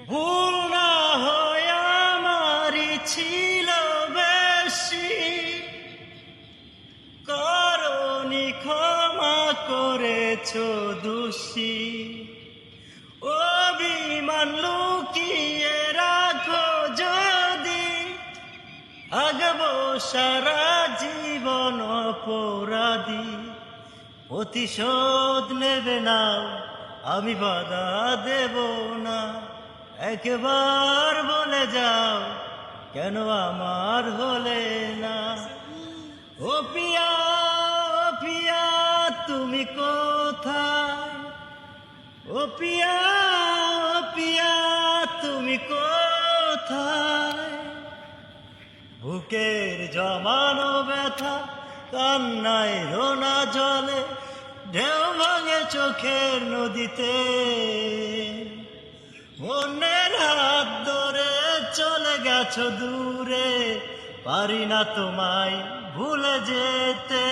ভুল না হয় আমারই ছিল বেশি, করনি ক্ষমা করেছ দোষী। অভিমান লুকিয়ে রাখো যদি, আগবো সারা জীবন অপরাধী। প্রতিশোধ নেবে না, আমি বাধা দেব না। একবার বলে যাও, কেন আমার হলে না? ও পিয়া, ও পিয়া, তুমি কোথায়? ও পিয়া, ও পিয়া, তুমি কোথায়? বুকের জমানো ব্যথা কান্নায় রোনা জলে, ঢেউ ভাঙে চোখের নদীতে। মনের হাত ধরে চলে গেছো দূরে, পারি না তোমায় ভুলে যেতে।